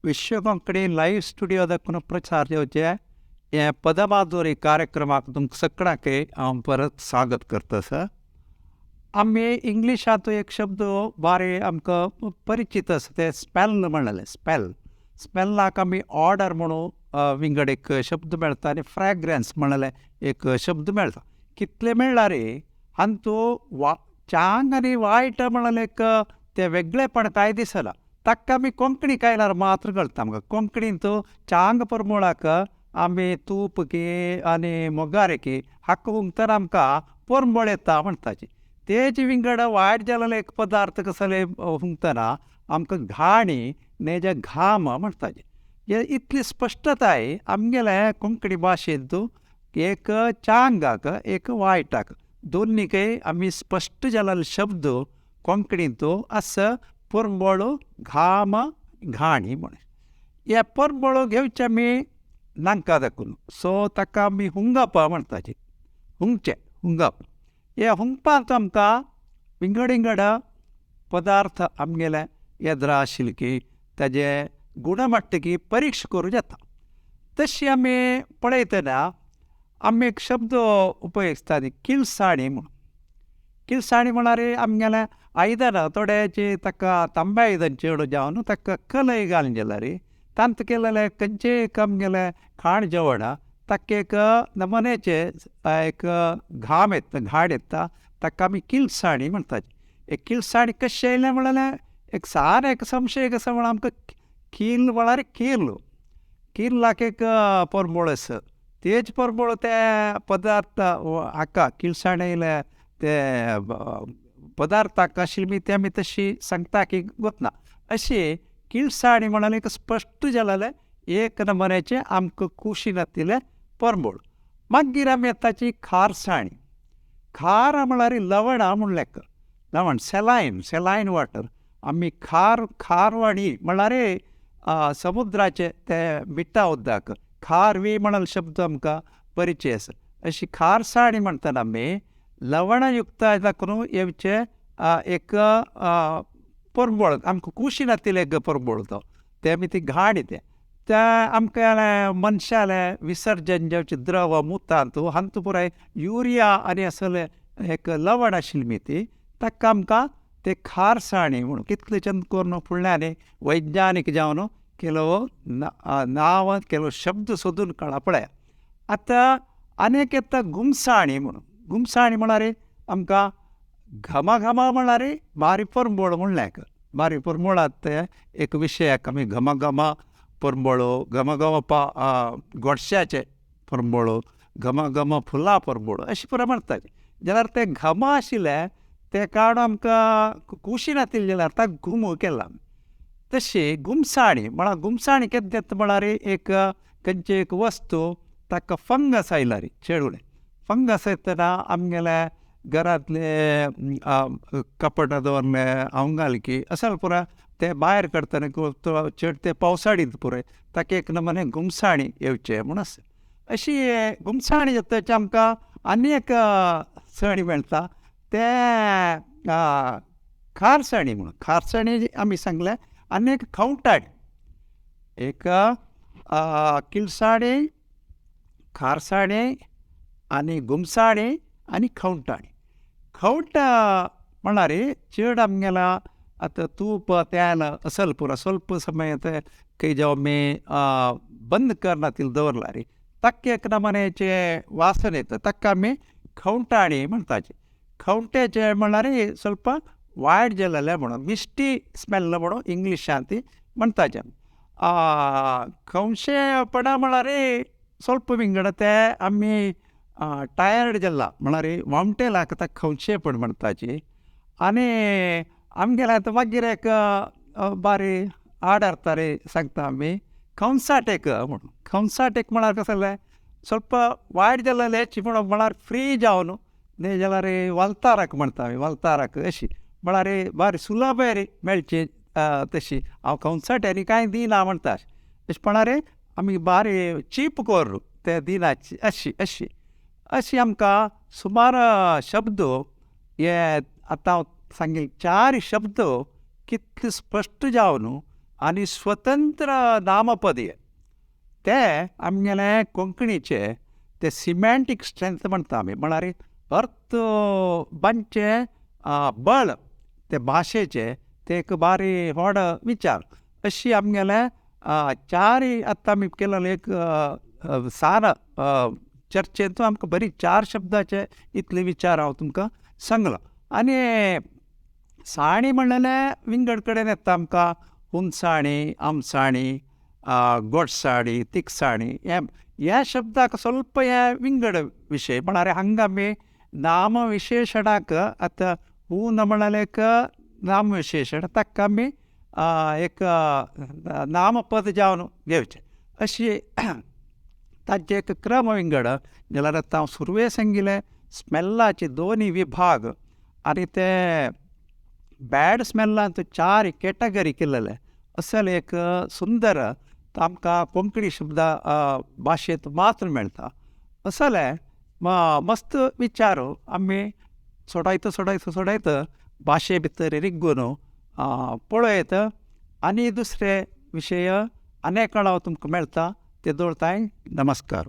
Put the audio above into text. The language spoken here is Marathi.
विश्व कोंकणी लाईव्ह स्टुडिओ पुनःप्रचार जेवचे हे पदमाधुरी कार्यक्रमाक तुमकां सगळ्यांक हांव परत स्वागत करता सर. आमी इंग्लिशांत एक शब्द बारे आमकां परिचीत आसा ते स्पेल म्हणलें. स्पेलाक आमी ऑर्डर म्हणून विंगड एक शब्द मेळटा आनी फ्रेग्रन्स म्हणलें एक शब्द मेळटा. कितले मेळ्ळा रे हातूंत चांग आनी वायट म्हणलें एक ते वेगळेपण कांय दिसना. ताका आमी कोंकणी कायल्यार मात्र कळटा आमकां. कोंकणींत चांग परमोळाक आमी तूप की आनी मोगारेकी हाका हुंगतना आमकां परमळ येता म्हणटाची. तेजे विंगड वायट जाल्ले एक पदार्थ कसले हुंगतना आमकां घाणी नेजे घाम म्हणटाचे. हे इतली स्पश्टताय आमगेले कोंकणी भाशेंत एक चांगाक एक वायटाक दोनीकय आमी स्पश्ट जाल्ले शब्द कोंकणींत आसा. परमळ घाम घाणी म्हणून हे परमळ घेवचे आमी नांका दाखून सो ताका आमी हुंगप म्हणटाचे. हुंगचे हुंगप हे हुंगपाक आमकां विंगड विंगड पदार्थ आमगेले येद्रा आशिल्ले की ताजे गुणमट्टकी परिक्षा करूं येता. तशी आमी पळयतना आमी एक शब्द उपयोगता किळसाणी म्हणून. किळसाणी म्हळ्यार आमगेले आयदनां थोडेचे ताका तांबे आयदन चेड जावन ताका कलय घालून जाल्यार तांत केलेले खंयचे एक आमगेले खाण जेवण ताका एक नमनेचे एक घाम येता घाण येता ताका आमी किळसाणी म्हणटात. एक किळसाणी कशें येयलें म्हळ्यार एक सार एक संशय कसो म्हळ्यार आमकां कील म्हळ्यार किर्लाक एक परमळ आसा. तेज परमळ ते पदार्थ हाका किळसाणे येयले ते पदार्थाक आशिल्ली ती आमी तशी सांगता की वतना. अशी किळसाणी म्हणाल एक स्पश्ट जाल्ले एक नमन्याचे आमकां कुशीन येतले परमळ. मागीर आमी ताची खारसाणी. खार म्हळ्यार लवणां म्हणलें लवण सेलायन वॉटर. आमी खारवाणी म्हळ्यार समुद्राचे ते मिठा उदक खारवी म्हणल शब्द आमकां परिचय आसा. अशी खारसाणी म्हणटना आमी लवणयुक्त दाखून येवचे एक परमळ आमकां कुशीन येतले एक परमळ तो ते आमी ती घाण येते त्या आमकां मनशाले विसर्जन जेवचे द्रव मुतांत हांतू पुराय युरिया आनी असले एक लवण आशिल्ली ती ताका आमकां ते खारसाणी म्हणून कितले चंद करून फुडल्यान वैज्ञानीक जावन केलो नांव केलो शब्द सोदून काडला पळय. आतां आनीक येता गुमसाणी म्हणून. गुमसाणी म्हळ्यार आमकां घमाघमा म्हळ्यार भारी परमळ म्हणल्याक भारी परमळात ते एक विशयाक आमी घमाघमा परमळ घमघम गोडश्याचे परमळ घमघम फुलां परमळ अशें पुराय म्हणटात. जाल्यार ते घम आशिल्ले ते काडून आमकां कुशीन येतले जाल्यार ताका घुमू केला. तशी गुमसाणी म्हळ्यार गुमसाणी केद येता म्हळ्यार एक खंयची एक वस्तू ताका फंगस आयला रे चेडुळे. फंगस येतना आमगेले घरांतले कपड दवरले आंवंगाल की असल पुराय ते भायर काडटना चेड ते पावसाळींत पुराय ताका एक नमने गुमसाणी येवचे म्हूण आसा. अशी गुमसाणी जातकीर आमकां आनी एक सण मेळटा ते खारसाणी म्हणून. खारसाणी आमी सांगलें आनी एक खंवटाणी. एक किळसाणी खारसाणी आनी गुमसाणी आनी खंवटाणी. खंवट म्हळ्यार चड आमगेला आतां तूप तेल असल पुरो स्वल्प समय ते खंय जो आमी बंद करनातील दवरला ताका एक नमन्याचे वासन येता ताका आमी खंवटाणी म्हणटाचे. खंवटेचे म्हळ्यार स्वल्प वायट जाल्ले म्हणून मिस्टी स्मेल म्हणून इंग्लिशांत म्हणटाचे. खंवशेपणा म्हळ्यार स्वल्प विंगड ते आमी टायर्ड जाल्ला म्हळ्यार वामटेलाक ताका खंवशेपण म्हणटाची. आनी आमगेले आतां मागीर एक बारी आड रे सांगता आमी खंवसाटेक म्हणून. खंवसाटेक म्हळ्यार कशें जालें स्वल्प वायट जाल्ले म्हणून म्हळ्यार फ्री जावन न्ही जाल्यार वलताराक म्हणटा आमी वलताराक अशी म्हळ्यार बारी सुलभ मेळची तशी. हांव खंवसाट्यांनी कांय दिना म्हणटा अशें म्हळ्यार आमी बारी चीप कोर ते दिनाची अशी आमकां सुमार शब्द हे आतां सांगिल्ले 4 शब्द कितले स्पश्ट जावन आनी स्वतंत्र नामपदी ते आमगेले कोंकणीचे ते सिमॅन्टीक स्ट्रेंथ म्हणटा आमी, म्हळ्यार अर्थ बांदचे बळ ते भाशेचे ते एक बारी व्हड विचार अशी आमगेले चारय आतां आमी केलेले एक सार चर्चेंतू आमकां बरी 4 शब्दाचे इतले विचार हांव तुमकां सांगलो. आनी साणी म्हणलेले विंगड कडेन येता आमकां उंचाणी, आमसाणी, गोडसाणी, तिखसाणी ह्या शब्दाक ಸ್ವಲ್ಪ विंगड विशय म्हळ्यार हांगा आमी नामविशेशणाक आतां हून म्हणलें एक नामविशेशण ताका आमी एक नामपद जावन घेवचें अशी तांचे एक क्रम विंगड जाल्यार आतां हांव सुरवेक सांगिल्लें स्मेलाचे दोनूय विभाग आनी ते बॅड स्मेलांत 4 कॅटेगरी केलेले असले एक सुंदर तो आमकां कोंकणी शब्द भाशेंत मात्र मेळटा. असले मस्त विचार आमी सोडयत भाशे भितर रिग्गून पळयत आनी दुसरे विशय आनेक हांव तुमकां मेळटा ते दवरताय. नमस्कार.